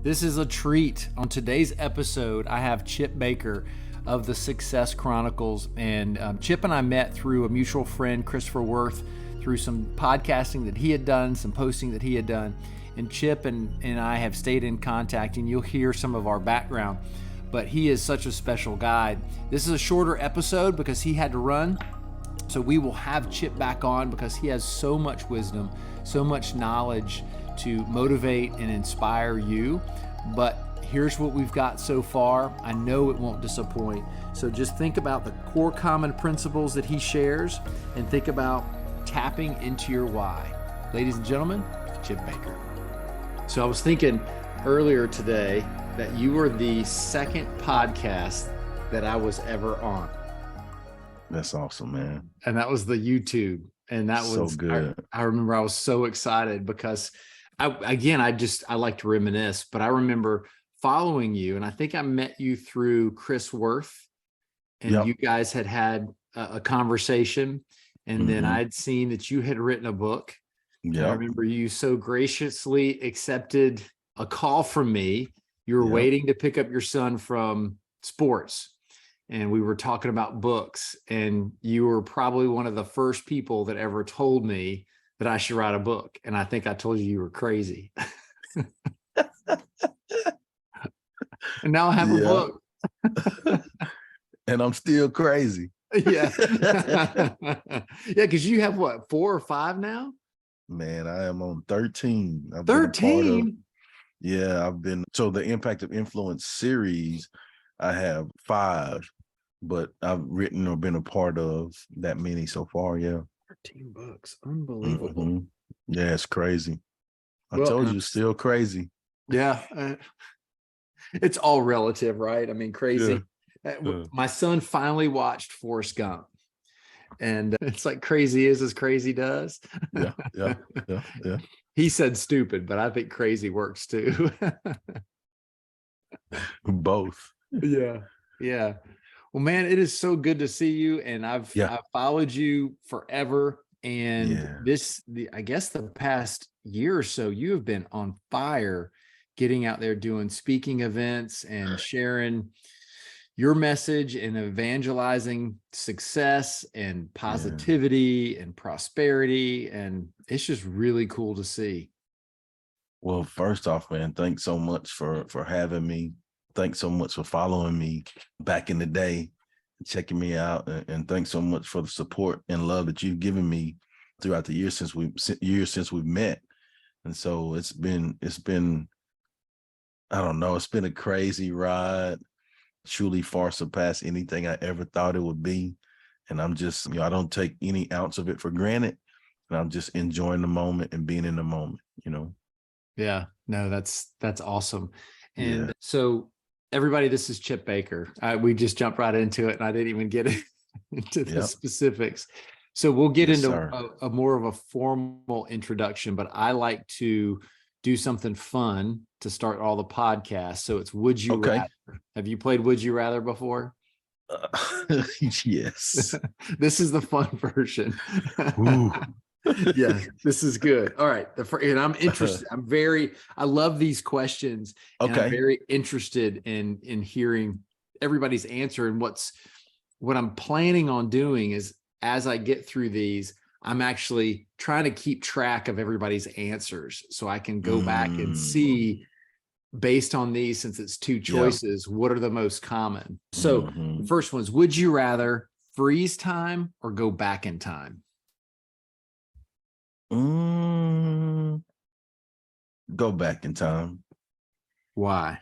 This is a treat. On today's episode, I have Chip Baker of the Success Chronicles. And Chip and I met through a mutual friend, Christopher Worth, through some podcasting that he had done, some posting that he had done. And Chip and I have stayed in contact, and you'll hear some of our background. But he is such a special guy. This is a shorter episode because he had to run. So we will have Chip back on because he has so much wisdom, so much knowledge to motivate and inspire you. But here's what we've got so far. I know it won't disappoint. So just think about the core common principles that he shares and think about tapping into your why. Ladies and gentlemen, Chip Baker. So I was thinking earlier today that you were the second podcast that I was ever on. That's awesome, man. And that was the YouTube. And that was so good. I remember I was so excited because I like to reminisce, but I remember following you, and I think I met you through Chris Worth, and you guys had a conversation, and then I'd seen that you had written a book. I remember you so graciously accepted a call from me. You were waiting to pick up your son from sports, and we were talking about books, and you were probably one of the first people that ever told me that I should write a book. And I think I told you were crazy. And now I have a book. And I'm still crazy. Yeah. Because you have what, 4 or 5 now? Man, I am on 13. 13? So the Impact of Influence series, I have 5, but I've written or been a part of that many so far. 13 books. Unbelievable. Yeah, it's crazy. I told you, still crazy. Yeah. It's all relative, right? I mean, crazy. My son finally watched Forrest Gump. And it's like crazy is as crazy does. Yeah. He said stupid, but I think crazy works too. Both. Yeah. Well, man, it is so good to see you. And I've followed you forever. And I guess the past year or so, you have been on fire, getting out there doing speaking events and sharing your message and evangelizing success and positivity and prosperity. And it's just really cool to see. Well, first off, man, thanks so much for having me. Thanks so much for following me back in the day, checking me out. And thanks so much for the support and love that you've given me throughout the years since we've met. And so it's been, I don't know, it's been a crazy ride. Truly far surpassed anything I ever thought it would be. And I'm just, I don't take any ounce of it for granted. And I'm just enjoying the moment and being in the moment, Yeah, no, that's awesome. And so everybody, this is Chip Baker. We just jumped right into it and I didn't even get into the specifics. So we'll get into a more of a formal introduction, but I like to do something fun to start all the podcasts. So it's Would You Rather. Have you played Would You Rather before? Yes. This is the fun version. Yeah, this is good. All right. And I'm interested. I love these questions. And I'm very interested in hearing everybody's answer. And what I'm planning on doing is, as I get through these, I'm actually trying to keep track of everybody's answers so I can go back and see, based on these, since it's 2 choices, what are the most common? So the first one is, would you rather freeze time or go back in time? Go back in time. Why?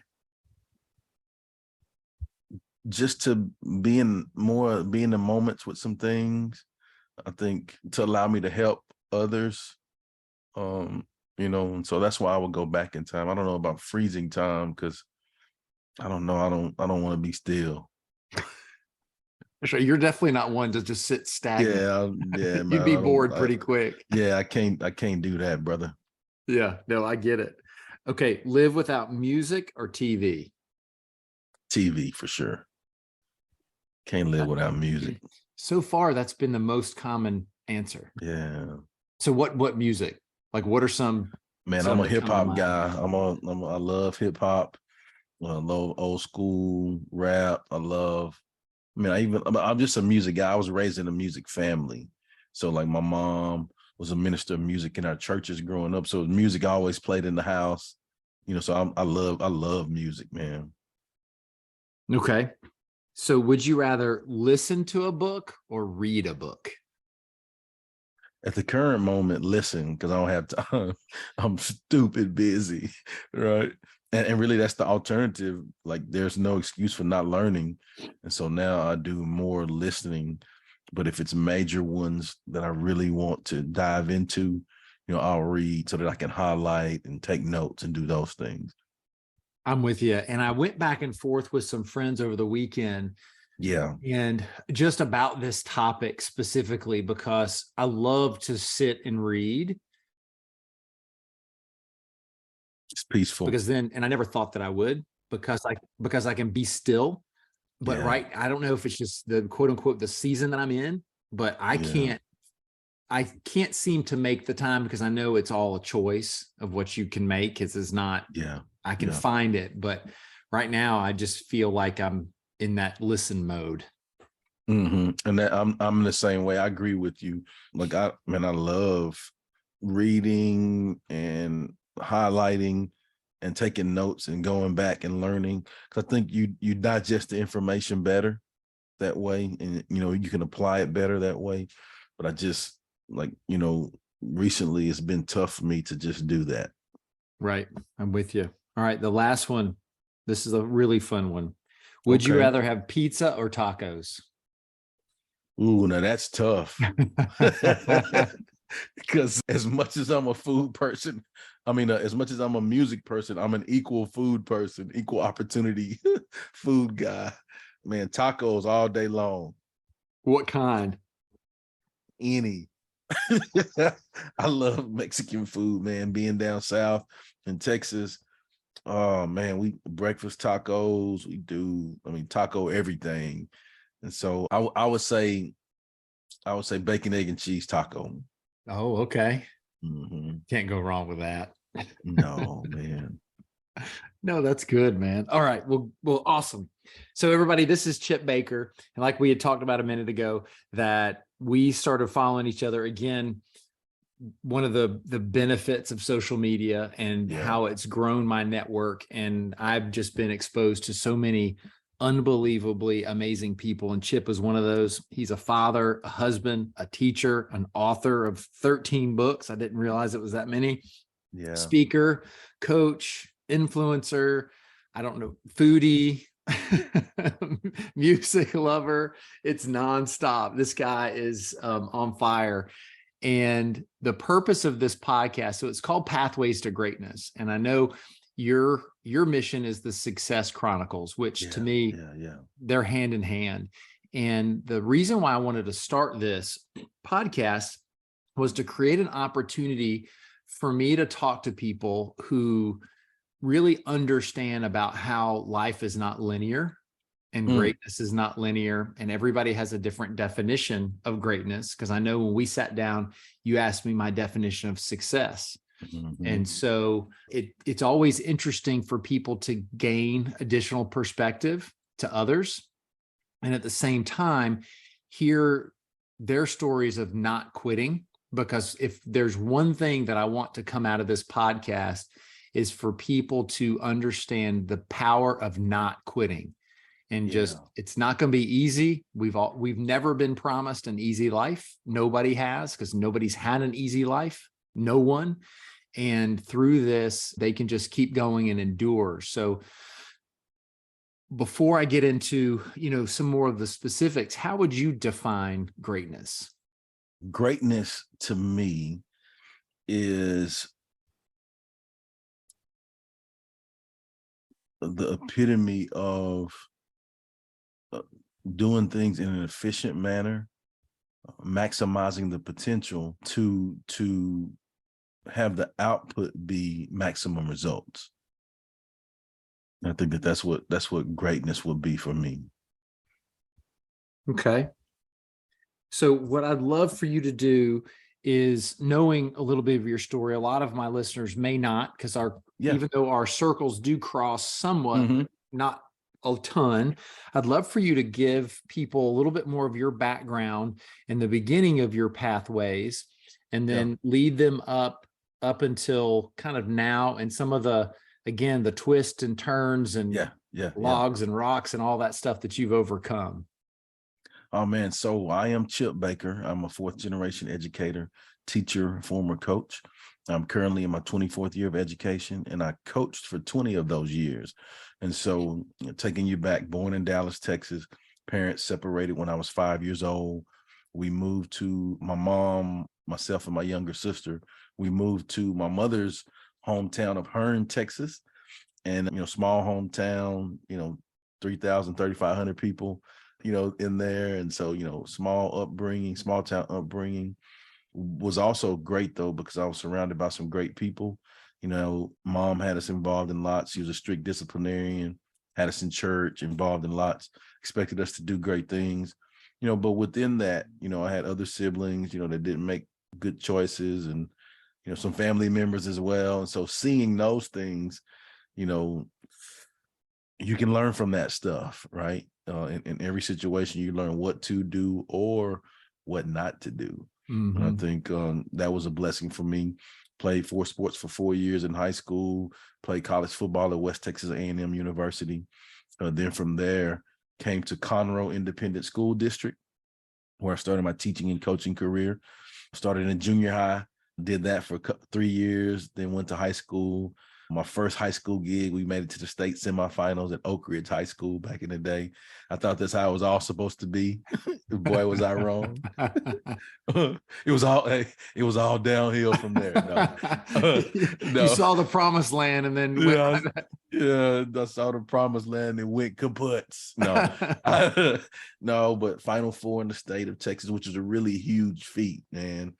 Just to be in the moments with some things. I think to allow me to help others, and so that's why I would go back in time. I don't know about freezing time because I don't know. I don't want to be still. Sure, you're definitely not one to just sit stagnant. Yeah, You'd be bored pretty quick. Yeah, I can't do that, brother. Yeah, no, I get it. Okay, live without music or TV? TV for sure. Can't live without music. So far, that's been the most common answer. Yeah. So what music? Like, what are some Man, I'm some a that hip come to hop mind. guy. I love hip hop. I love old school rap. I'm just a music guy. I was raised in a music family. So like my mom was a minister of music in our churches growing up. So music always played in the house. So I love music, man. Okay. So would you rather listen to a book or read a book? At the current moment, listen, because I don't have time. I'm stupid busy, right? And really that's the alternative. Like there's no excuse for not learning. And so now I do more listening. But if it's major ones that I really want to dive into, I'll read so that I can highlight and take notes and do those things. I'm with you. And I went back and forth with some friends over the weekend Yeah, and just about this topic specifically, because I love to sit and read it's peaceful. and I never thought that I would because I can be still. But Yeah, I don't know if it's just the quote unquote the season that I'm in, but yeah, I can't seem to make the time because I know it's all a choice of what you can make. It's not, yeah, I can yeah. find it, but right now I just feel like I'm in that listen mode. And that I'm the same way. I agree with you. Like I love reading and highlighting and taking notes and going back and learning. Because I think you digest the information better that way, and you can apply it better that way. But I just recently it's been tough for me to just do that. Right. I'm with you. All right. The last one. This is a really fun one. Would you Okay. rather have pizza or tacos? Ooh, now that's tough. Because as much as I'm a food person, as much as I'm a music person, I'm an equal food person, equal opportunity food guy. Man, tacos all day long. What kind? Any. I love Mexican food, man. Being down south in Texas. Oh man, we breakfast tacos. We do, taco everything. And so I would say bacon, egg, and cheese taco. Oh, okay. Mhm. Can't go wrong with that. No, man. No, that's good, man. All right. Well, awesome. So everybody, this is Chip Baker. And like we had talked about a minute ago, that we started following each other again. One of the benefits of social media and Yeah. how it's grown my network. And I've just been exposed to so many unbelievably amazing people. And Chip is one of those. He's a father, a husband, a teacher, an author of 13 books. I didn't realize it was that many. Yeah. Speaker, coach, influencer, I don't know, foodie, music lover. It's nonstop. This guy is on fire. And the purpose of this podcast, so it's called Pathways to Greatness. And I know your mission is the Success Chronicles, which to Yeah. me, Yeah. Yeah. they're hand in hand. And the reason why I wanted to start this podcast was to create an opportunity for me to talk to people who really understand about how life is not linear and Mm. greatness is not linear, and everybody has a different definition of greatness. Because I know when we sat down, you asked me my definition of success. Mhm. And so it's always interesting for people to gain additional perspective to others. And at the same time, hear their stories of not quitting. Because if there's one thing that I want to come out of this podcast is for people to understand the power of not quitting. And just, Yeah. it's not going to be easy. We've never been promised an easy life. Nobody has, because nobody's had an easy life. No one. And through this, they can just keep going and endure. So before I get into, some more of the specifics, how would you define greatness? Greatness to me is the epitome of uh, doing things in an efficient manner, maximizing the potential to have the output be maximum results. I think that's what greatness would be for me. Okay. So what I'd love for you to do is knowing a little bit of your story. A lot of my listeners may not, because Yeah. even though our circles do cross somewhat, Mm-hmm. but not a ton, I'd love for you to give people a little bit more of your background and the beginning of your pathways, and Yeah. then lead them up until kind of now, and some of the, again, the twists and turns and Yeah. logs and rocks and all that stuff that you've overcome. Oh man, so I am Chip Baker. I'm a fourth generation educator, teacher, former coach. I'm currently in my 24th year of education, and I coached for 20 of those years. And so, taking you back, born in Dallas, Texas, parents separated when I was 5 years old. We moved to my mom, myself, and my younger sister. We moved to my mother's hometown of Hearn, Texas, and small hometown, 3,000, 3,500 people, in there. And so, small upbringing, small town upbringing was also great though, because I was surrounded by some great people. Mom had us involved in lots. She was a strict disciplinarian, had us in church, involved in lots, expected us to do great things, but within that, I had other siblings, that didn't make good choices, and, some family members as well. And so seeing those things, you can learn from that stuff, right? In every situation, you learn what to do or what not to do. And I think that was a blessing for me. Played 4 sports for 4 years in high school, played college football at West Texas A&M University. Then from there, came to Conroe Independent School District, where I started my teaching and coaching career. Started in junior high, did that for 3 years, then went to high school. My first high school gig, we made it to the state semifinals at Oak Ridge High School back in the day. I thought that's how it was all supposed to be. Boy, was I wrong. It was all downhill from there. No, You saw the promised land and then went. I saw the promised land and went kaputs. No, no, but Final Four in the state of Texas, which is a really huge feat, man.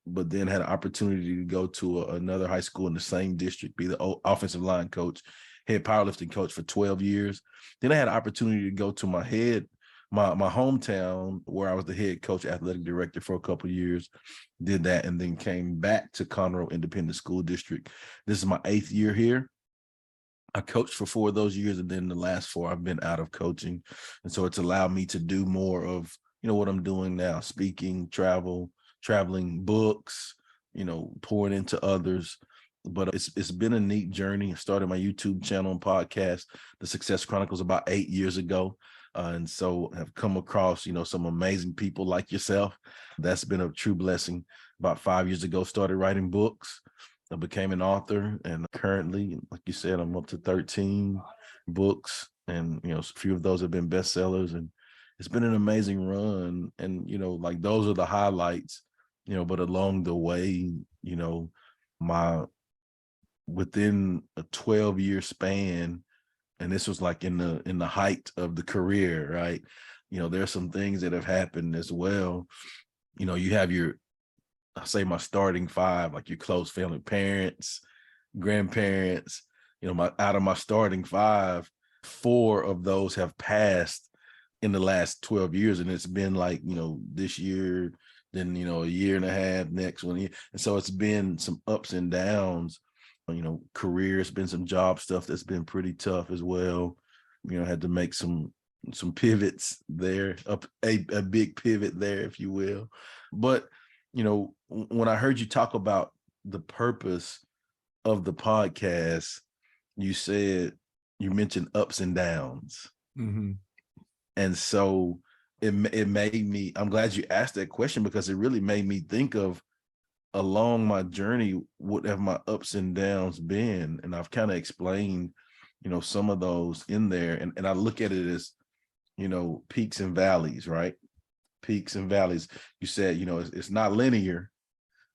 But then had an opportunity to go to another high school in the same district, be the offensive line coach, head powerlifting coach for 12 years. Then I had an opportunity to go to my hometown, where I was the head coach, athletic director for a couple of years, did that, and then came back to Conroe Independent School District. This is my 8th year here. I coached for 4 of those years, and then the last 4 I've been out of coaching. And so it's allowed me to do more of, what I'm doing now: speaking, traveling, books, pouring into others. But it's been a neat journey. I started my YouTube channel and podcast, The Success Chronicles, about 8 years ago. And so have come across, some amazing people like yourself. That's been a true blessing. About 5 years ago, started writing books. I became an author, and currently, like you said, I'm up to 13 books, and, a few of those have been bestsellers, and it's been an amazing run. And, like, those are the highlights, but along the way, within a 12-year span, and this was like in the height of the career, right? There's some things that have happened as well. You have I say my starting 5, like your close family, parents, grandparents. Out of my starting 5, 4 of those have passed in the last 12 years, and it's been like, this year, then a year and a half, next one year. And so it's been some ups and downs. Career, it's been some job stuff that's been pretty tough as well. Had to make some pivots there, up a big pivot there, if you will. But when I heard you talk about the purpose of the podcast, you mentioned ups and downs. And so it made me, I'm glad you asked that question, because it really made me think of, along my journey, what have my ups and downs been? And I've kind of explained, some of those in there. And I look at it as, peaks and valleys, right? Peaks and valleys. You said, it's not linear,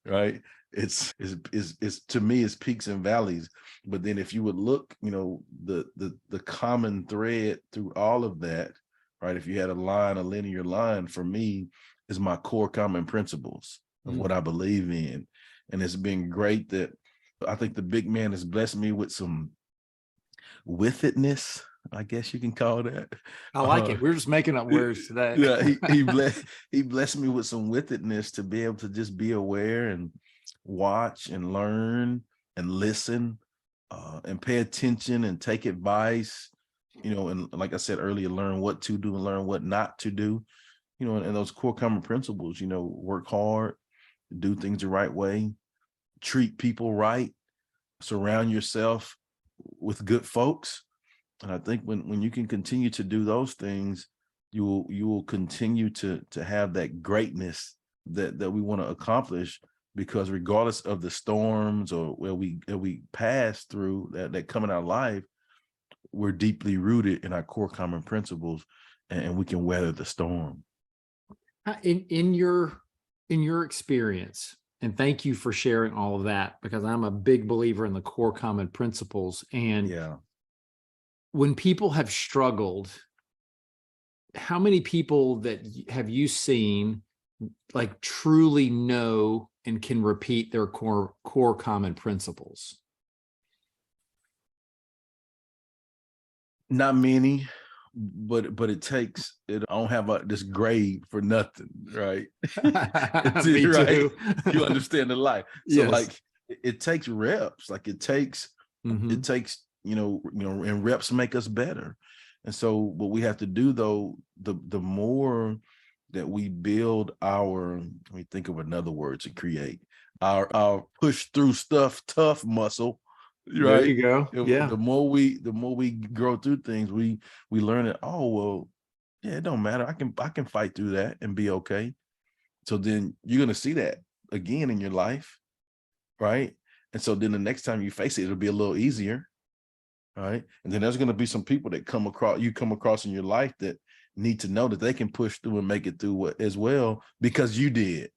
right? It's to me, it's peaks and valleys. But then if you would look, the common thread through all of that, right? If you had a linear line, for me, is my core common principles of what I believe in. And it's been great that I think the big man has blessed me with some with itness, I guess you can call that. I like it. We're just making up words today. Yeah, he blessed me with some with itness to be able to just be aware and watch and learn and listen, and pay attention and take advice, and like I said earlier, learn what to do and learn what not to do, and those core common principles, work hard, do things the right way, treat people right, surround yourself with good folks. And I think when you can continue to do those things, you will continue to have that greatness that we want to accomplish, because regardless of the storms or where we pass through that come in our life, we're deeply rooted in our core common principles, and we can weather the storm. In your experience, and thank you for sharing all of that, because I'm a big believer in the core common principles. And when people have struggled, how many people that have you seen like truly know and can repeat their core common principles? Not many, but it takes it. I don't have this grade for nothing, right? Me right? too. You understand the life. So Yes. like it takes reps. Like it takes and reps make us better. And so what we have to do, though, the more that we build our, let me think of another word to create, our push through stuff tough muscle, right? There you go. Yeah. The more we grow through things, we learn that, oh well, yeah, it don't matter. I can fight through that and be okay. So then you're gonna see that again in your life, right? And so then the next time you face it, it'll be a little easier, right? And then there's gonna be some people that come across in your life that need to know that they can push through and make it through as well, because you did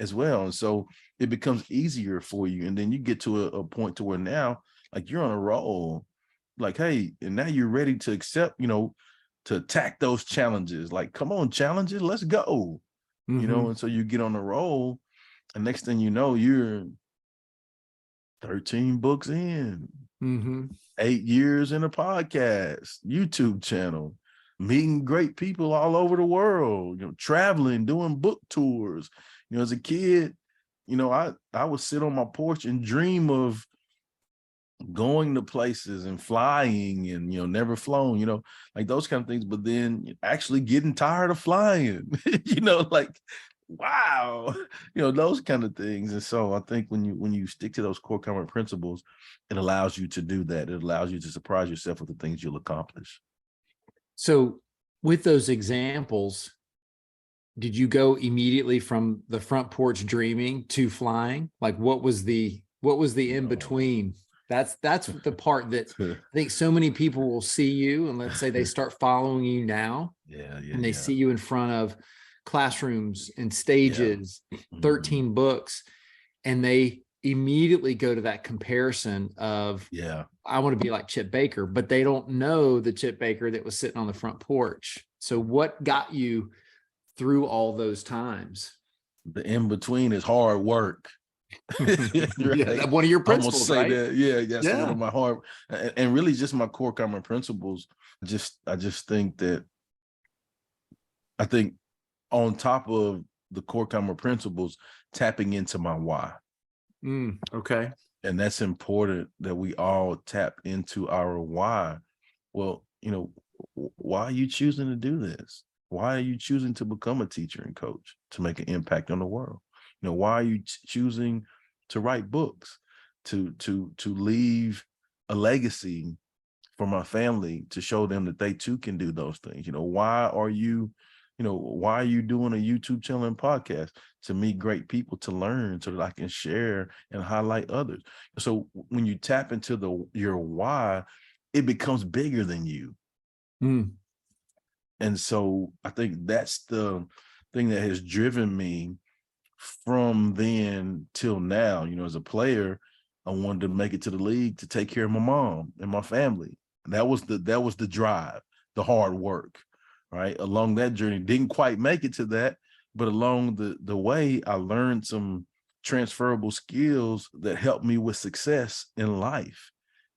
as well. And so it becomes easier for you. And then you get to a point to where now, like, you're on a roll, like, hey, and now you're ready to accept, to attack those challenges. Like, come on, challenges, let's go. And so you get on the roll, and next thing you know, you're 13 books in, 8 years in a podcast, YouTube channel, meeting great people all over the world, traveling, doing book tours. As a kid, I would sit on my porch and dream of going to places and flying and, never flown, like those kind of things, but then actually getting tired of flying, like, wow, those kind of things. And so I think when you stick to those core common principles, it allows you to do that. It allows you to surprise yourself with the things you'll accomplish. So with those examples, did you go immediately from the front porch dreaming to flying? Like, what was the in between? That's the part that I think so many people will see you, and let's say they start following you now, and they see you in front of classrooms and stages, 13 books, and they immediately go to that comparison of, I want to be like Chip Baker, but they don't know the Chip Baker that was sitting on the front porch. So what got you through all those times? The in between is hard work. Right? One of your principles, right? That's one of my hard, and really just my core common principles. I just think that, I think on top of the core common principles, tapping into my why. Okay. And that's important, that we all tap into our why. Well, why are you choosing to do this? Why are you choosing to become a teacher and coach to make an impact on the world? Why are you choosing to write books, to leave a legacy for my family, to show them that they too can do those things? Why are you doing a YouTube channel and podcast? To meet great people, to learn, so that I can share and highlight others. So when you tap into your why, it becomes bigger than you. And so I think that's the thing that has driven me from then till now. As a player, I wanted to make it to the league to take care of my mom and my family. And that was the drive, the hard work, right? Along that journey, didn't quite make it to that, but along the way, I learned some transferable skills that helped me with success in life.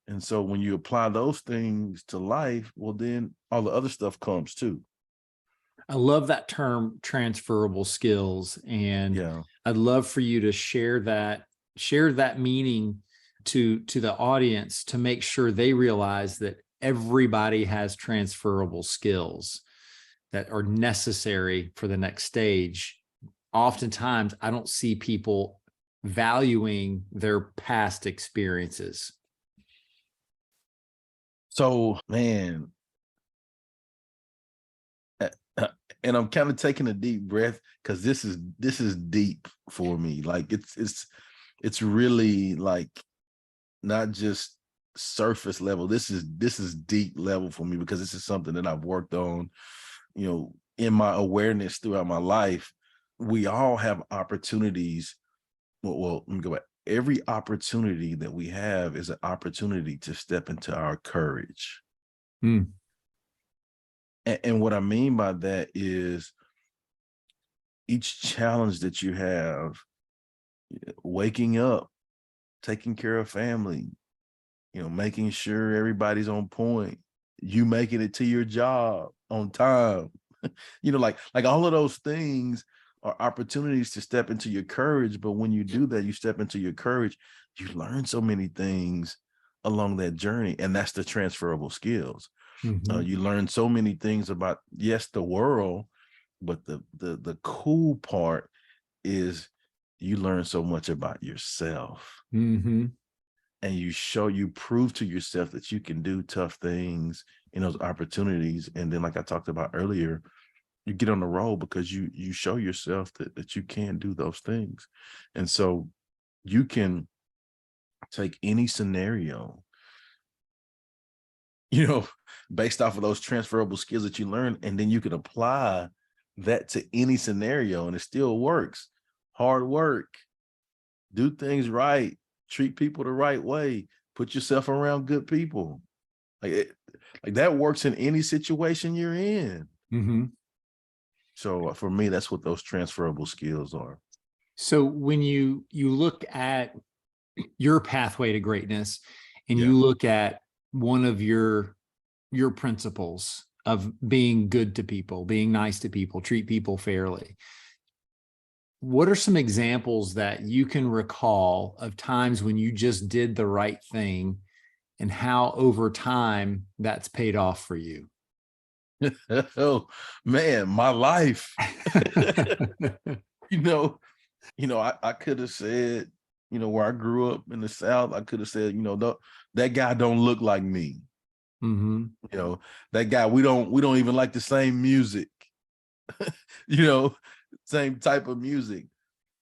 And so when you apply those things to life, well, then all the other stuff comes too. I love that term, transferable skills. And Yeah. I'd love for you to share that meaning to the audience to make sure they realize that everybody has transferable skills that are necessary for the next stage. Oftentimes, I don't see people valuing their past experiences. So, man, and I'm kind of taking a deep breath because this is deep for me. Like it's really like not just surface level. This is deep level for me because this is something that I've worked on, in my awareness throughout my life. We all have opportunities. Well, let me go back. Every opportunity that we have is an opportunity to step into our courage. Mm. And what I mean by that is each challenge that you have, waking up, taking care of family, making sure everybody's on point, you making it to your job on time, like all of those things are opportunities to step into your courage. But when you do that, you step into your courage, you learn so many things along that journey. And that's the transferable skills. Mm-hmm. You learn so many things about, yes, the world, but the cool part is you learn so much about yourself. Mm-hmm. And you prove to yourself that you can do tough things in those opportunities. And then, like I talked about earlier, you get on the road because you show yourself that you can do those things. And so you can take any scenario, based off of those transferable skills that you learn, and then you can apply that to any scenario and it still works. Hard work, do things right, treat people the right way, put yourself around good people. Like that works in any situation you're in. Mm-hmm. So for me, that's what those transferable skills are. So when you look at your pathway to greatness and Yeah. you look at one of your principles of being good to people, being nice to people, treat people fairly, what are some examples that you can recall of times when you just did the right thing and how over time that's paid off for you? Oh man, my life. I could have said, where I grew up in the South, I could have said, that guy don't look like me. Mm-hmm. That guy, we don't even like the same music, same type of music.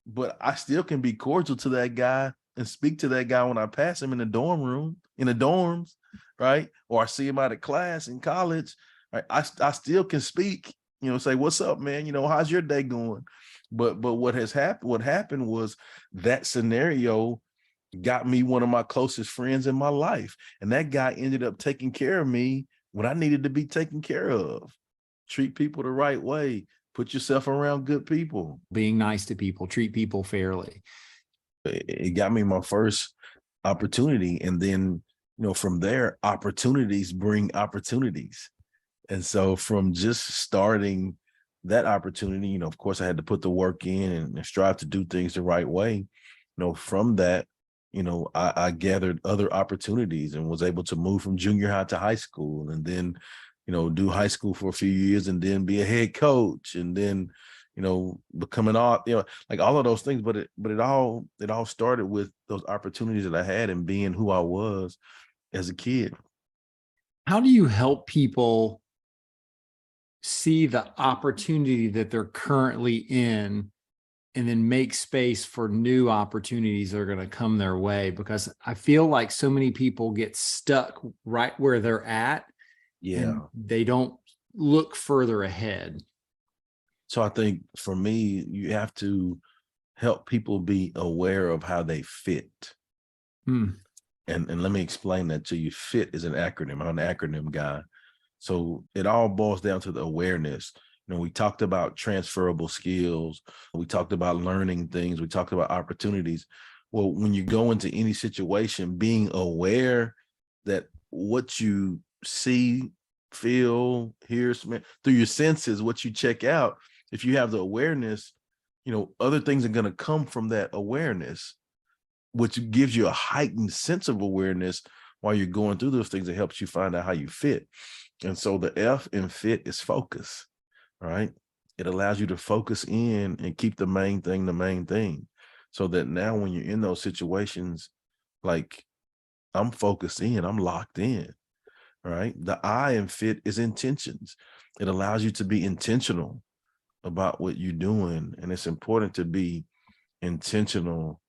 But I still can be cordial to that guy and speak to that guy when I pass him in the dorm room, in the dorms, right? Or I see him out of class in college. Right? I still can speak, say, what's up, man? How's your day going? But what happened was that scenario got me one of my closest friends in my life. And that guy ended up taking care of me when I needed to be taken care of. Treat people the right way. Put yourself around good people. Being nice to people, treat people fairly. It got me my first opportunity. And then, from there, opportunities bring opportunities. And so from just starting that opportunity, of course, I had to put the work in and strive to do things the right way. From that, I gathered other opportunities and was able to move from junior high to high school, and then, do high school for a few years and then be a head coach, and then, becoming like all of those things. But it all started with those opportunities that I had and being who I was as a kid. How do you help people see the opportunity that they're currently in and then make space for new opportunities that are going to come their way? Because I feel like so many people get stuck right where they're at. Yeah. And they don't look further ahead. So I think for me, you have to help people be aware of how they fit. Hmm. And let me explain that to you. FIT is an acronym. I'm an acronym guy. So it all boils down to the awareness. We talked about transferable skills. We talked about learning things. We talked about opportunities. Well, when you go into any situation, being aware that what you see, feel, hear, smell through your senses, what you check out, if you have the awareness, other things are going to come from that awareness, which gives you a heightened sense of awareness while you're going through those things. It helps you find out how you fit. And so the F in fit is focus, right? It allows you to focus in and keep the main thing, so that now when you're in those situations, like I'm focused in, I'm locked in, right? The I in fit is intentions. It allows you to be intentional about what you're doing. And it's important to be intentional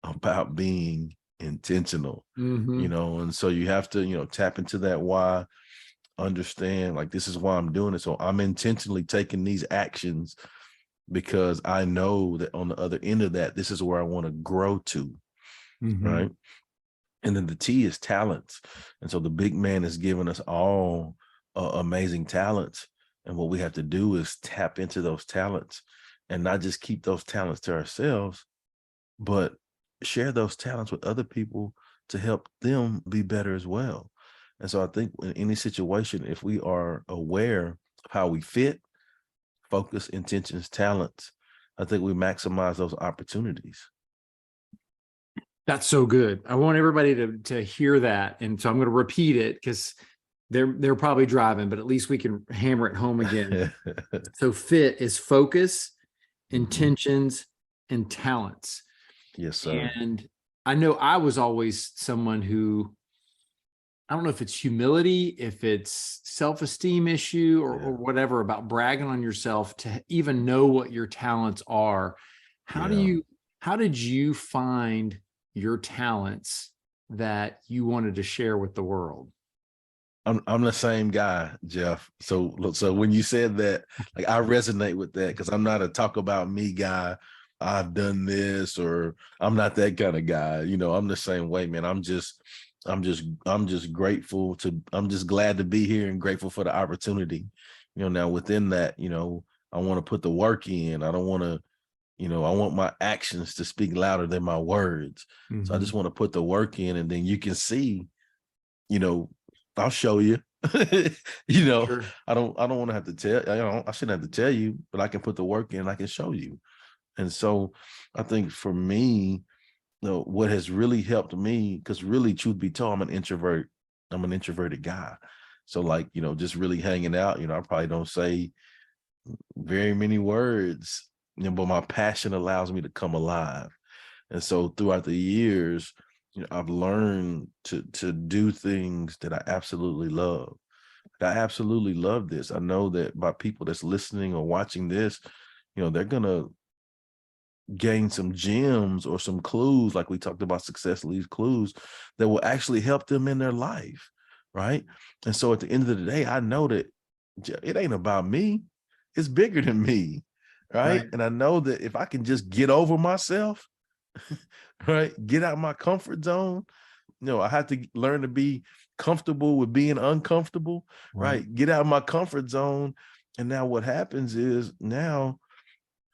about being intentional, and so you have to, tap into that why, understand like this is why I'm doing it. So I'm intentionally taking these actions because I know that on the other end of that, this is where I want to grow to, right? And then the T is talents. And so the big man has given us all amazing talents. And what we have to do is tap into those talents and not just keep those talents to ourselves, but share those talents with other people to help them be better as well. And so I think in any situation, if we are aware of how we fit, focus, intentions, talents, I think we maximize those opportunities. That's so good. I want everybody to hear that. And so I'm going to repeat it because they're probably driving, but at least we can hammer it home again. So fit is focus, intentions, and talents. Yes, sir. And I know I was always someone who, I don't know if it's humility, if it's self-esteem issue or whatever, about bragging on yourself to even know what your talents are. How did you find your talents that you wanted to share with the world? I'm the same guy, Jeff. So when you said that, like I resonate with that because I'm not a talk about me guy. I've done this, or I'm not that kind of guy. I'm the same way, man. I'm just grateful I'm just glad to be here and grateful for the opportunity. Now within that, I want to put the work in. I don't want to, I want my actions to speak louder than my words. So I just want to put the work in, and then you can see, I'll show you. Sure. I don't want to have to tell, I shouldn't have to tell you, but I can put the work in, I can show you. And so I think for me, what has really helped me, because really, truth be told, I'm an introverted guy. So like, just really hanging out, I probably don't say very many words, but my passion allows me to come alive. And so throughout the years, I've learned to do things that I absolutely love. I absolutely love this. I know that by people that's listening or watching this, they're gonna gain some gems or some clues, like we talked about, success leaves clues, that will actually help them in their life, right? And so at the end of the day, I know that it ain't about me. It's bigger than me, right? And I know that if I can just get over myself, right, get out of my comfort zone, I have to learn to be comfortable with being uncomfortable, right? Get out of my comfort zone. And now what happens is now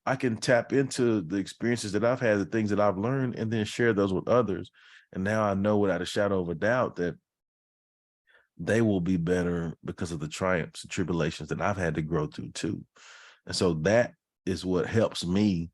I can tap into the experiences that I've had, the things that I've learned, and then share those with others. And now I know without a shadow of a doubt that they will be better because of the triumphs and tribulations that I've had to grow through too. And so that is what helps me,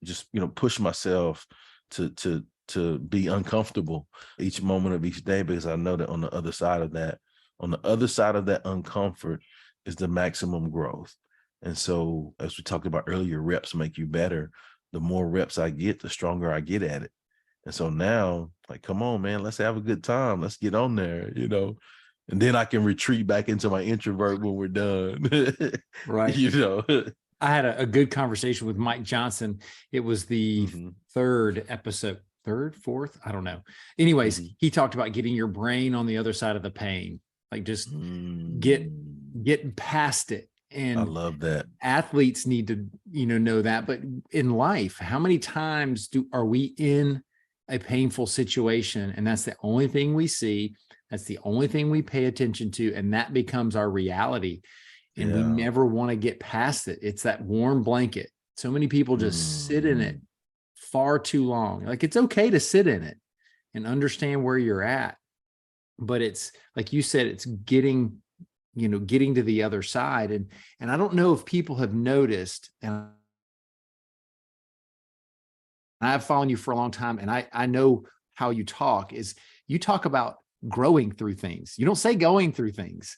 just, push myself to be uncomfortable each moment of each day, because I know that on the other side of that uncomfort is the maximum growth. And so, as we talked about earlier, reps make you better. The more reps I get, the stronger I get at it. And so now, like, come on, man, let's have a good time. Let's get on there, and then I can retreat back into my introvert when we're done. Right. I had a good conversation with Mike Johnson. It was the third episode, fourth, I don't know. Anyways, he talked about getting your brain on the other side of the pain, like just getting past it. And I love that. Athletes need to, know that. But in life, how many times are we in a painful situation, and that's the only thing we see, that's the only thing we pay attention to, and that becomes our reality, and we never want to get past it. It's that warm blanket. So many people just sit in it far too long. Like, it's okay to sit in it and understand where you're at, but it's like you said, it's getting, getting to the other side. And I don't know if people have noticed, and I've followed you for a long time, and I know how you talk is you talk about growing through things. You don't say going through things.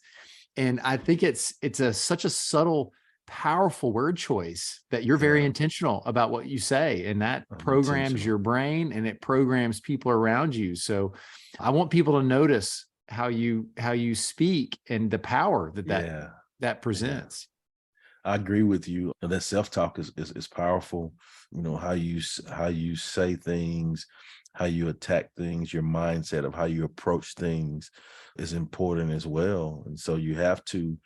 And I think it's such a subtle, powerful word choice that you're very Yeah, intentional about what you say, and that I'm programs intentional. your brain and it programs people around you. So I want people to notice how you speak and the power Yeah, that yeah. presents. I agree with you. That self-talk is powerful. How how you say things, how you attack things, your mindset of how you approach things is important as well. And so you have to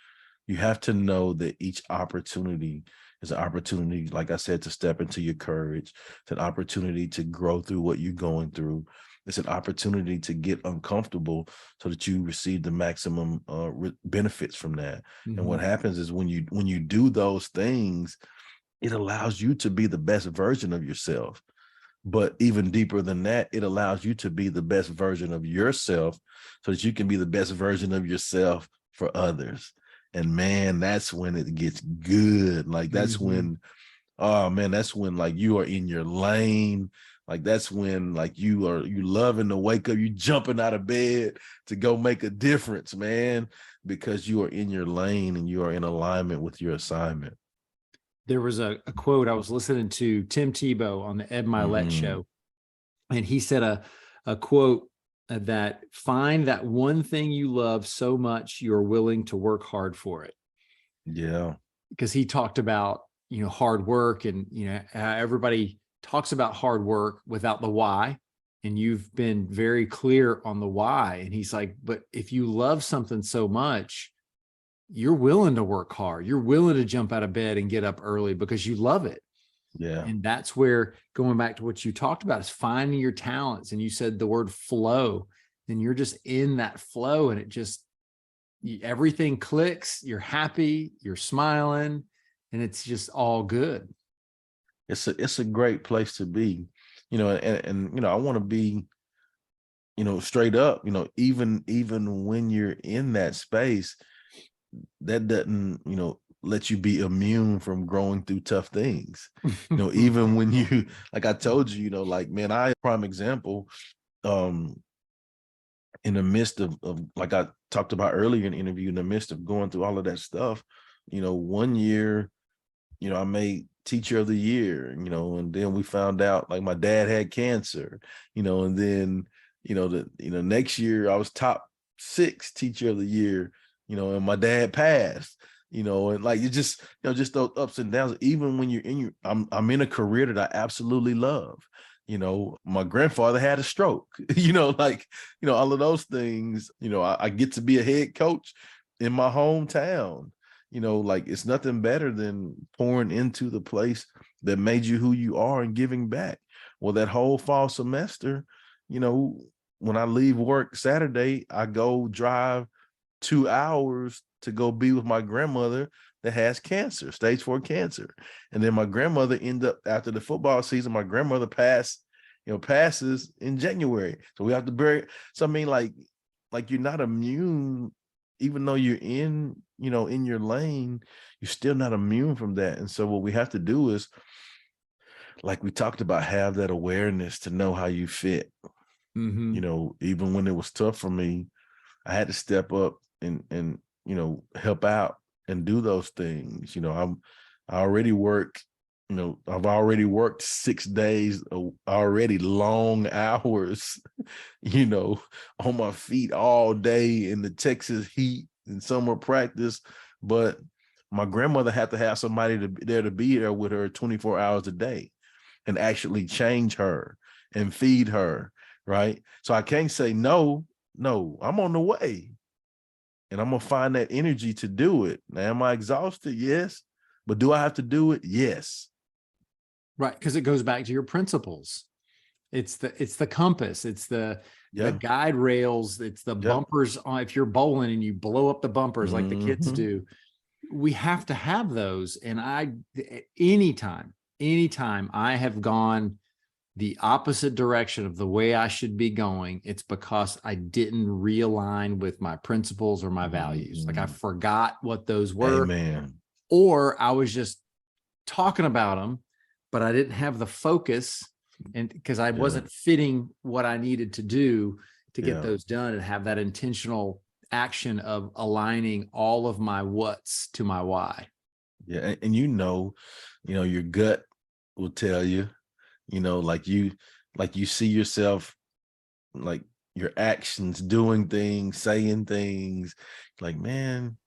know that each opportunity is an opportunity, like I said, to step into your courage. It's an opportunity to grow through what you're going through. It's an opportunity to get uncomfortable so that you receive the maximum benefits from that. And what Mhm. happens is when you do those things, it allows you to be the best version of yourself. But even deeper than that, it allows you to be the best version of yourself so that you can be the best version of yourself for others. And man, that's when it gets good. Like that's Mhm. when, oh man, that's when like you are in your lane. Like that's when like you loving to wake up, you jumping out of bed to go make a difference, man, because you are in your lane and you are in alignment with your assignment. There was a quote I was listening to Tim Tebow on the Ed Milet Hmm. show, and he said a quote that find that one thing you love so much you're willing to work hard for it. Yeah. Because he talked about hard work, and how everybody talks about hard work without the why, and you've been very clear on the why. And he's like, but if you love something so much, you're willing to work hard, you're willing to jump out of bed and get up early because you love it. Yeah. And that's where, going back to what you talked about, is finding your talents. And you said the word flow, and you're just in that flow, and it just, everything clicks. You're happy, you're smiling, and it's just all good. It's a great place to be, and I want to be, straight up, even when you're in that space, that doesn't, let you be immune from growing through tough things. Even when you, like I told you, like, man, prime example, um, in the midst of like I talked about earlier in the interview, in the midst of going through all of that stuff, one year, I made teacher of the year, and then we found out like my dad had cancer, and then, next year I was top 6 teacher of the year, and my dad passed, and like, you just, just those ups and downs, even when you're I'm in a career that I absolutely love. My grandfather had a stroke, like, all of those things, I get to be a head coach in my hometown. Like it's nothing better than pouring into the place that made you who you are and giving back. Well, that whole fall semester, you know, when I leave work Saturday, I go drive 2 hours to go be with my grandmother that has cancer, stage 4 cancer. And then my grandmother ended up, after the football season, my grandmother passes in January. So we have to bury. So I mean, like you're not immune, even though you're in your lane, you're still not immune from that. And so what we have to do is, like we talked about, have that awareness to know how you fit. Mm-hmm. Even when it was tough for me, I had to step up and help out and do those things. I already work, I've already worked 6 days, already long hours, you know, on my feet all day in the Texas heat and summer practice. But my grandmother had to have somebody to be there with her 24 hours a day and actually change her and feed her. Right. So I can't say no, I'm on the way and I'm going to find that energy to do it. Now, am I exhausted? Yes. But do I have to do it? Yes. Right. Because it goes back to your principles. It's the compass. It's the Yeah. guide rails. It's the Yep. bumpers on, if you're bowling and you blow up the bumpers like the kids Hmm. do. We have to have those. And anytime I have gone the opposite direction of the way I should be going, it's because I didn't realign with my principles or my values. Like I forgot what those were. Amen. Or I was just talking about them, but I didn't have the focus, and because I wasn't fitting what I needed to do to get those done and have that intentional action of aligning all of my what's to my why. Yeah. And your gut will tell you, like you see yourself, like your actions, doing things, saying things, like, man,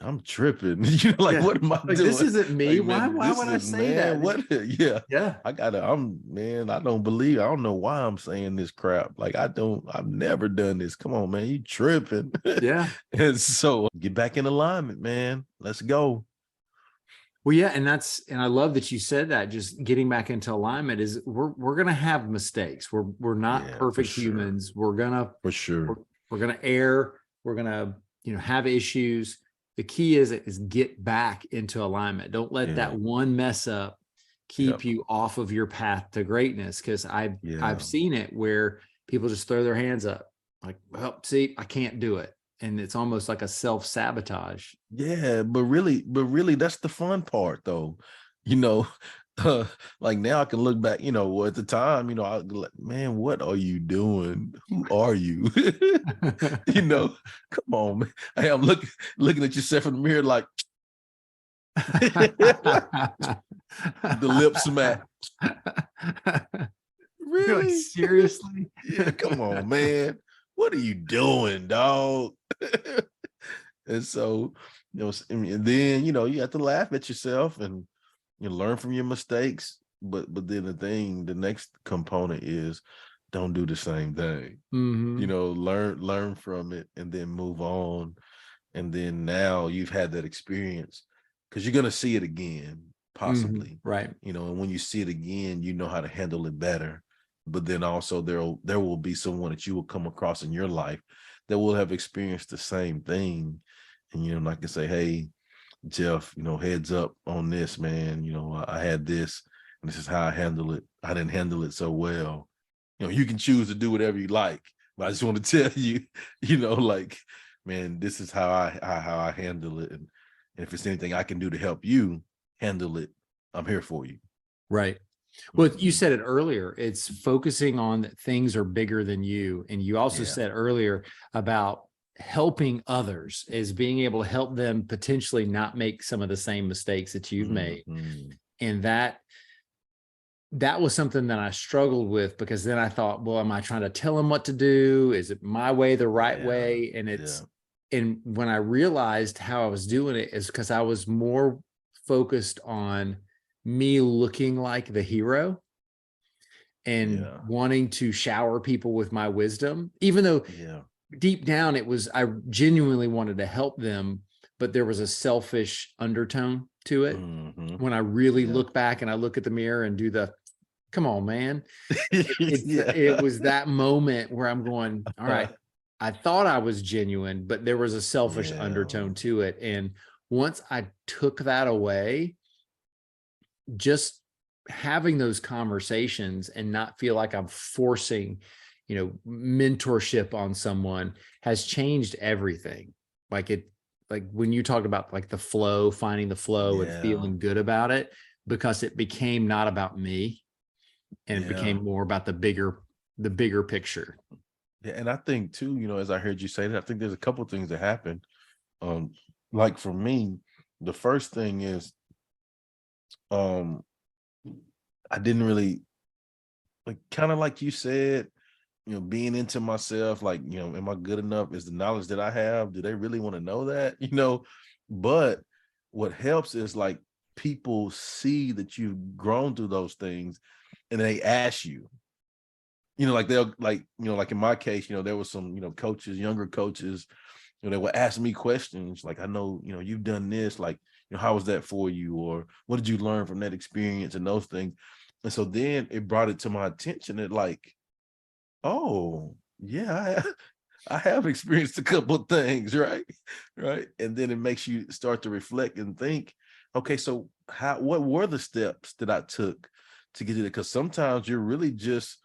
I'm tripping. What am I doing? This isn't me. Like, man, why would I say that? What? Yeah. Yeah. I don't know why I'm saying this crap. Like, I've never done this. Come on, man. You tripping. Yeah. And so get back in alignment, man. Let's go. Well, yeah. And I love that you said that. Just getting back into alignment is we're going to have mistakes. We're not perfect humans. We're going to, for sure, we're going to err. We're going to, have issues. The key is get back into alignment. Don't let that one mess up keep you off of your path to greatness. Cause I've seen it where people just throw their hands up like, well, see, I can't do it. And it's almost like a self-sabotage. Yeah. But really that's the fun part though. Like now I can look back, at the time, I like, man, what are you doing? Who are you? Come on, man. Hey, I'm looking at yourself in the mirror like the lip smack. Really? Like, seriously? Yeah, come on, man. What are you doing, dog? And so, and then, you have to laugh at yourself and you learn from your mistakes, but then the next component is don't do the same thing. Learn from it and then move on. And then now you've had that experience because you're going to see it again, possibly. Right. And when you see it again, you know how to handle it better. But then also there will be someone that you will come across in your life that will have experienced the same thing. And I can say, hey, Jeff, heads up on this, man. I had this, and this is how I handle it. I didn't handle it so well. You can choose to do whatever you like, but I just want to tell you, like, man, this is how I handle it. And if it's anything I can do to help you handle it, I'm here for you. Right. Well, you said it earlier, it's focusing on that things are bigger than you. And you also said earlier about helping others is being able to help them potentially not make some of the same mistakes that you've made. And that was something that I struggled with, because then I thought, well, am I trying to tell them what to do? Is it my way, the right way? And and when I realized how I was doing it is because I was more focused on me looking like the hero and wanting to shower people with my wisdom, even though deep down I genuinely wanted to help them, but there was a selfish undertone to it. When I really look back and I look at the mirror and do come on, man. It was that moment where I'm going, all right, I thought I was genuine, but there was a selfish undertone to it. And once I took that away, just having those conversations and not feel like I'm forcing, mentorship on someone has changed everything. Like when you talked about like the flow, finding the flow and feeling good about it, because it became not about me and it became more about the bigger picture. Yeah. And I think too, as I heard you say that, I think there's a couple of things that happen. Like for me, the first thing is, I didn't really kind of like you said, being into myself, like, am I good enough? Is the knowledge that I have, do they really want to know that? But what helps is like people see that you've grown through those things and they ask you, like they'll like in my case, there was some, coaches, younger coaches, they would ask me questions like, I know, you've done this, like, how was that for you? Or what did you learn from that experience and those things? And so then it brought it to my attention that like, oh yeah, I have experienced a couple of things, right? And then it makes you start to reflect and think, okay, so what were the steps that I took to get to that. Because sometimes you're really just,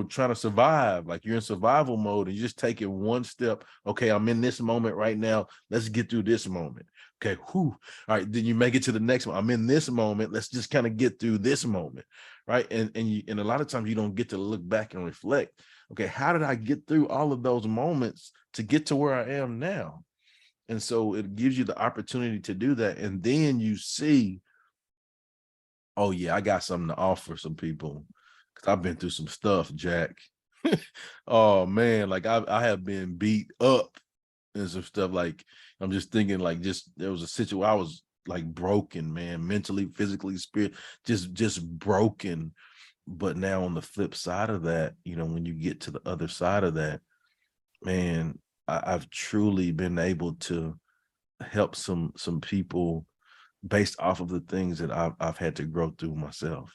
trying to survive. Like you're in survival mode and you just take it one step. Okay, I'm in this moment right now. Let's get through this moment. Okay, whew. All right, then you make it to the next one. I'm in this moment. Let's just kind of get through this moment, right? And a lot of times you don't get to look back and reflect. Okay, how did I get through all of those moments to get to where I am now? And so it gives you the opportunity to do that. And then you see, oh yeah, I got something to offer some people. Cause I've been through some stuff, Jack. Oh man, like I have been beat up and some stuff. Like I'm just thinking, like there was a situation where I was like broken, man, mentally, physically, spirit, just broken. But now on the flip side of that, when you get to the other side of that, man, I've truly been able to help some people based off of the things that I've had to grow through myself.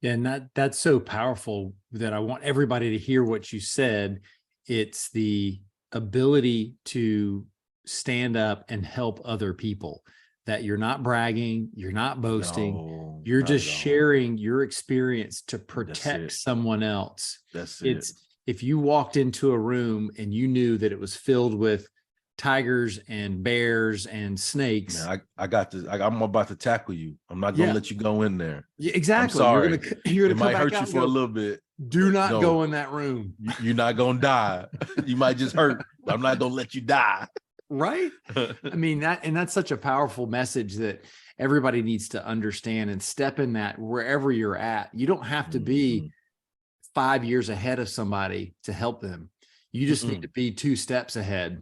Yeah, and that's so powerful that I want everybody to hear what you said. It's the ability to stand up and help other people, that you're not bragging, you're not boasting, No, you're not just at all. sharing your experience to That's protect it. someone else. That's it. It's if you walked into a room and you knew that it was filled with tigers and bears and snakes. Man, I got this. I'm about to tackle you. I'm not gonna Yeah, let you go in there. yeah, I'm exactly. sorry. You're It gonna come might back hurt out you and for a go, little bit, do but not no, go in that room. you're not gonna die. You might just hurt. I'm not gonna let you die. Right. I mean, that's such a powerful message that everybody needs to understand and step in that wherever you're at. You don't have to be 5 years ahead of somebody to help them. You just need to be 2 steps ahead.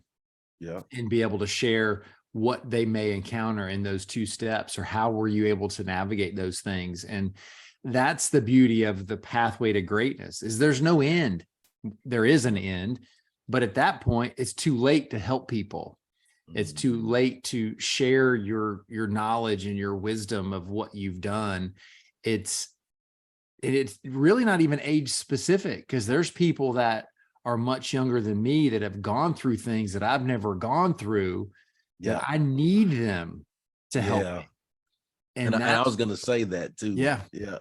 Yeah. And be able to share what they may encounter in those 2 steps, or how were you able to navigate those things. And that's the beauty of the pathway to greatness, is there's no end. There is an end, but at that point it's too late to help people. It's too late to share your knowledge and your wisdom of what you've done. It's really not even age specific, because there's people that are much younger than me that have gone through things that I've never gone through, that I need them to help me. And I was gonna say that too. Yeah. Yeah.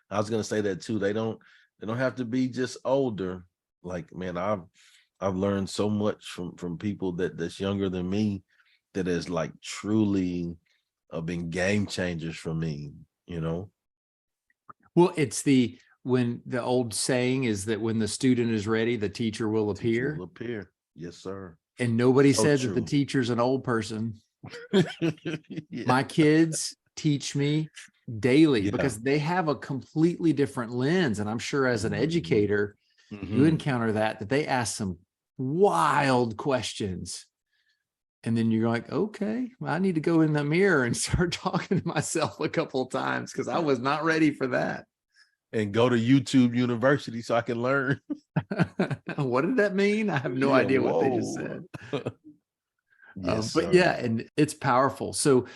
I was gonna say that too. They don't have to be just older. Like, man, I've learned so much from people that's younger than me, that has like truly been game changers for me, Well, when the old saying is that when the student is ready, the teacher will Teacher appear. will appear. Yes, sir. And nobody So said that the true. teacher's an old person. Yeah. My kids teach me daily Yeah. because they have a completely different lens. And I'm sure as an educator, you encounter that they ask some wild questions. And then you're like, okay, well, I need to go in the mirror and start talking to myself a couple of times, because I was not ready for that. And go to YouTube University so I can learn. What did that mean? I have no idea what they just said. Yes, But sir. yeah, and it's powerful. So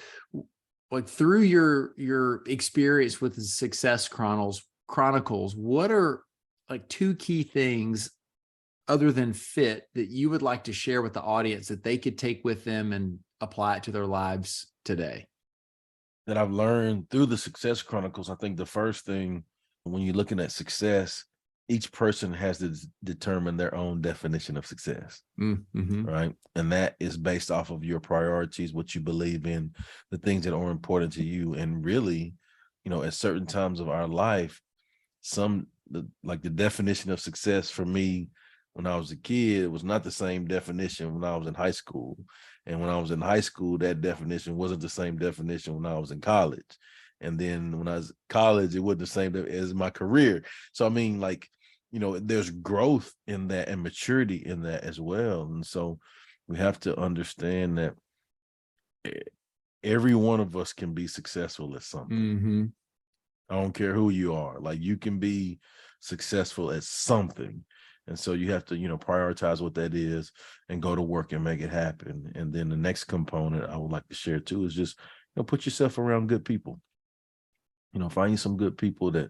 like through your experience with the Success Chronicles, what are like 2 key things other than fit that you would like to share with the audience that they could take with them and apply it to their lives today? That I've learned through the Success Chronicles, I think the first thing, when you're looking at success, each person has to determine their own definition of success, right? And that is based off of your priorities, what you believe in, the things that are important to you. And really, at certain times of our life, the definition of success for me when I was a kid was not the same definition when I was in high school. And when I was in high school, that definition wasn't the same definition when I was in college. And then when I was in college, it wasn't the same as my career. So, I mean, there's growth in that and maturity in that as well. And so we have to understand that every one of us can be successful at something. I don't care who you are. Like, you can be successful at something. And so you have to, prioritize what that is and go to work and make it happen. And then the next component I would like to share too is just, put yourself around good people. Find you some good people that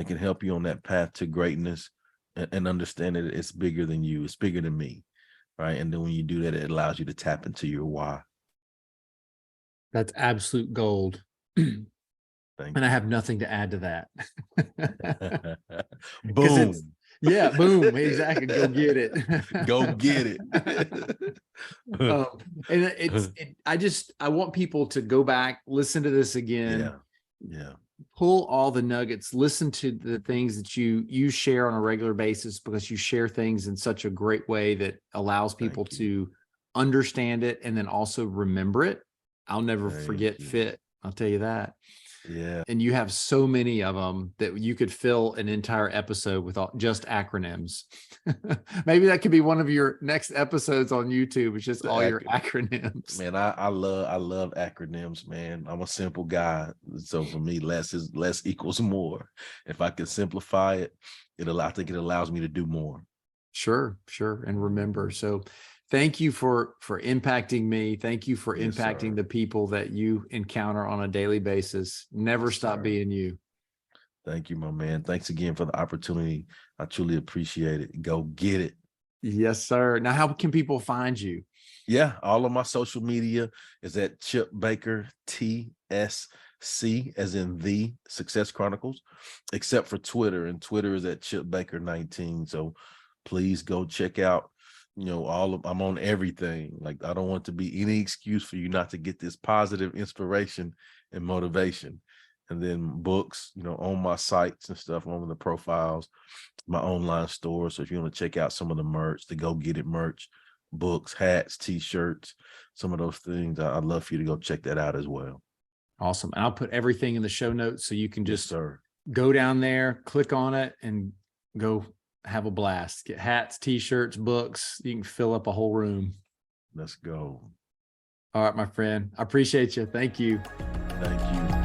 can help you on that path to greatness, and understand that it's bigger than you. It's bigger than me. Right. And then when you do that, it allows you to tap into your why. That's absolute gold. And I have nothing to add to that. Boom. Yeah, boom, exactly. Go get it. Go get it. I want people to go back, listen to this again. Yeah. Pull all the nuggets, listen to the things that you share on a regular basis, because you share things in such a great way that allows people to understand it and then also remember it. I'll never forget FIT. I'll tell you that. Yeah. And you have so many of them that you could fill an entire episode with just acronyms. Maybe that could be one of your next episodes on YouTube. It's just all your acronyms. Man, I love acronyms, man. I'm a simple guy. So for me, less equals more. If I can simplify it, I think it allows me to do more. Sure. And remember. So thank you for impacting me. Thank you for impacting the people that you encounter on a daily basis. Never stop being you. Thank you, my man. Thanks again for the opportunity. I truly appreciate it. Go get it. Yes, sir. Now, how can people find you? Yeah, all of my social media is at Chip Baker TSC, as in the Success Chronicles, except for Twitter. And Twitter is at Chip Baker 19. So please go check out, I'm on everything. Like, I don't want to be any excuse for you not to get this positive inspiration and motivation. And then books, on my sites and stuff, on the profiles, my online store. So if you want to check out some of the merch, the Go Get It merch, books, hats, t-shirts, some of those things, I'd love for you to go check that out as well. Awesome. And I'll put everything in the show notes so you can just go down there, click on it, and go have a blast. Get hats, t-shirts, books. You can fill up a whole room. Let's go. All right, my friend. I appreciate you. Thank you. Thank you.